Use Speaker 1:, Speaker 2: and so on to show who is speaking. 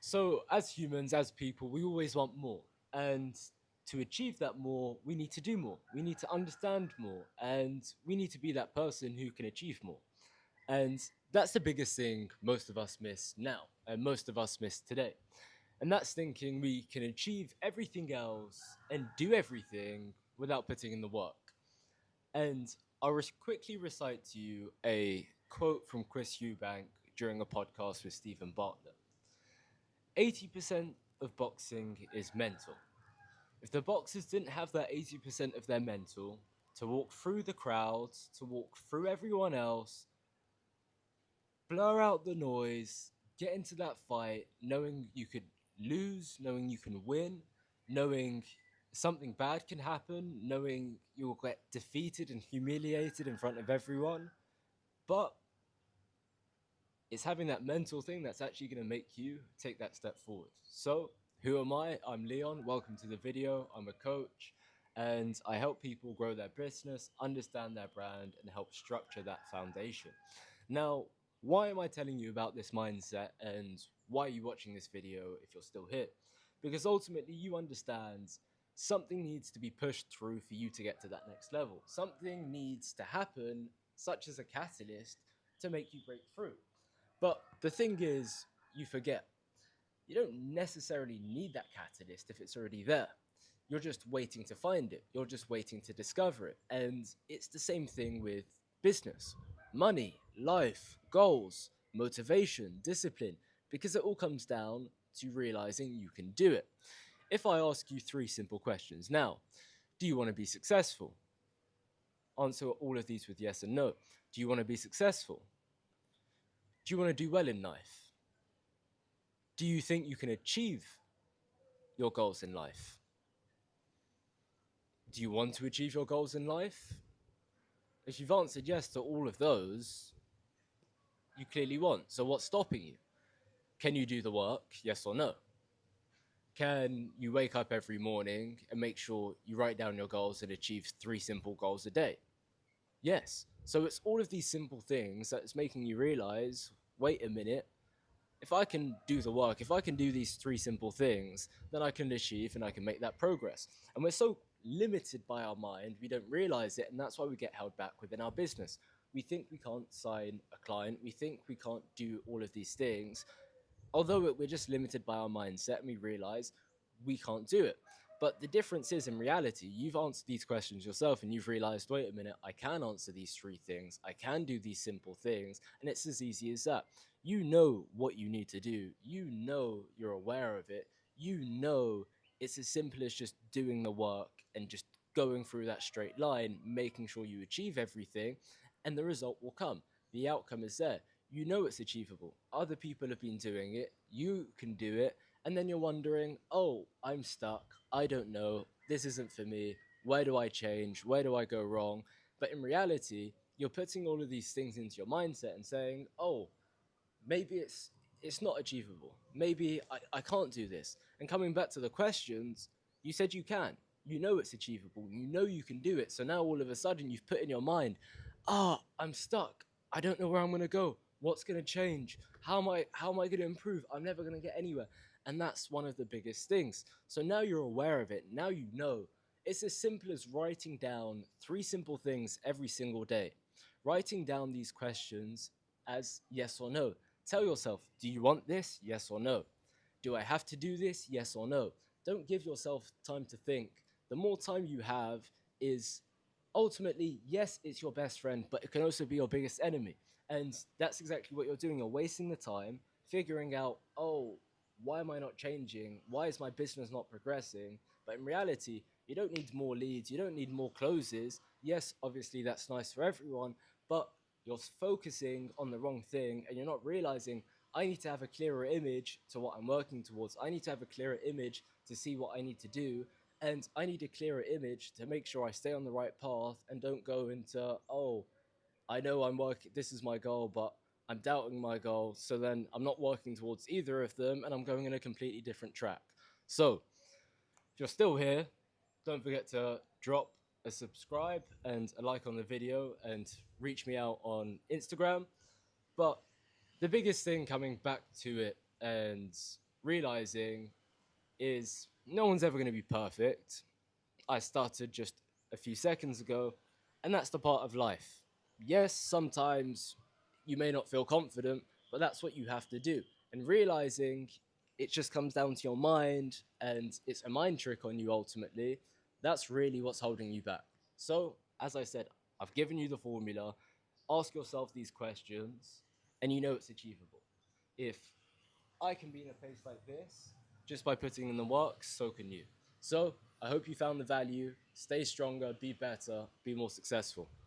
Speaker 1: So, as humans, as people, we always want more. And to achieve that more, we need to do more. We need to understand more. And we need to be that person who can achieve more. And that's the biggest thing most of us miss now, and most of us miss today. And that's thinking we can achieve everything else and do everything without putting in the work. And I'll quickly recite to you a quote from Chris Eubank during a podcast with Stephen Bartlett. 80% of boxing is mental. If the boxers didn't have that 80% of their mental to walk through the crowds, to walk through everyone else, blur out the noise, get into that fight, knowing you could lose, knowing you can win, knowing something bad can happen, knowing you'll get defeated and humiliated in front of everyone. But it's having that mental thing that's actually going to make you take that step forward. So, who am I? I'm Leon. Welcome to the video. I'm a coach and I help people grow their business, understand their brand, and help structure that foundation. Now, why am I telling you about this mindset and why are you watching this video if you're still here? Because ultimately, you understand something needs to be pushed through for you to get to that next level. Something needs to happen, such as a catalyst, to make you break through. But the thing is, you forget. You don't necessarily need that catalyst if it's already there. You're just waiting to find it. You're just waiting to discover it. And it's the same thing with business, money, life, goals, motivation, discipline, because it all comes down to realizing you can do it. If I ask you three simple questions now, do you want to be successful? Answer all of these with yes and no. Do you want to be successful? Do you want to do well in life? Do you think you can achieve your goals in life? Do you want to achieve your goals in life? If you've answered yes to all of those, you clearly want. So what's stopping you? Can you do the work? Yes or no? Can you wake up every morning and make sure you write down your goals and achieve three simple goals a day? Yes. So it's all of these simple things that's making you realize, wait a minute, if I can do the work, if I can do these three simple things, then I can achieve and I can make that progress. And we're so limited by our mind, we don't realize it. And that's why we get held back within our business. We think we can't sign a client. We think we can't do all of these things. Although we're just limited by our mindset and we realize we can't do it. But the difference is, in reality, you've answered these questions yourself and you've realized, wait a minute, I can answer these three things. I can do these simple things. And it's as easy as that. You know what you need to do. You know you're aware of it. You know it's as simple as just doing the work and just going through that straight line, making sure you achieve everything, and the result will come. The outcome is there. You know it's achievable. Other people have been doing it. You can do it. And then you're wondering, oh, I'm stuck. I don't know. This isn't for me. Where do I change? Where do I go wrong? But in reality, you're putting all of these things into your mindset and saying, oh, maybe it's not achievable. Maybe I can't do this. And coming back to the questions, you said you can. You know it's achievable. You know you can do it. So now all of a sudden you've put in your mind, I'm stuck. I don't know where I'm gonna go. What's gonna change? How am I gonna improve? I'm never gonna get anywhere. And that's one of the biggest things. So now you're aware of it. Now you know. It's as simple as writing down three simple things every single day. Writing down these questions as yes or no. Tell yourself, do you want this? Yes or no? Do I have to do this? Yes or no? Don't give yourself time to think. The more time you have is ultimately, yes, it's your best friend, but it can also be your biggest enemy. And that's exactly what you're doing. You're wasting the time figuring out, oh, why am I not changing? Why is my business not progressing? But in reality, you don't need more leads. You don't need more closes. Yes, obviously, that's nice for everyone, but you're focusing on the wrong thing and you're not realizing I need to have a clearer image to what I'm working towards. I need to have a clearer image to see what I need to do. And I need a clearer image to make sure I stay on the right path and don't go into, oh, I know I'm working, this is my goal, but I'm doubting my goal. So then I'm not working towards either of them and I'm going in a completely different track. So if you're still here, don't forget to drop a subscribe and a like on the video and reach me out on Instagram. But the biggest thing coming back to it and realizing is no one's ever going to be perfect. I started just a few seconds ago, and that's the part of life. Yes, sometimes you may not feel confident, but that's what you have to do. And realizing it just comes down to your mind and it's a mind trick on you ultimately, that's really what's holding you back. So, as I said, I've given you the formula. Ask yourself these questions, and you know it's achievable. If I can be in a place like this just by putting in the work, so can you. So, I hope you found the value. Stay stronger, be better, be more successful.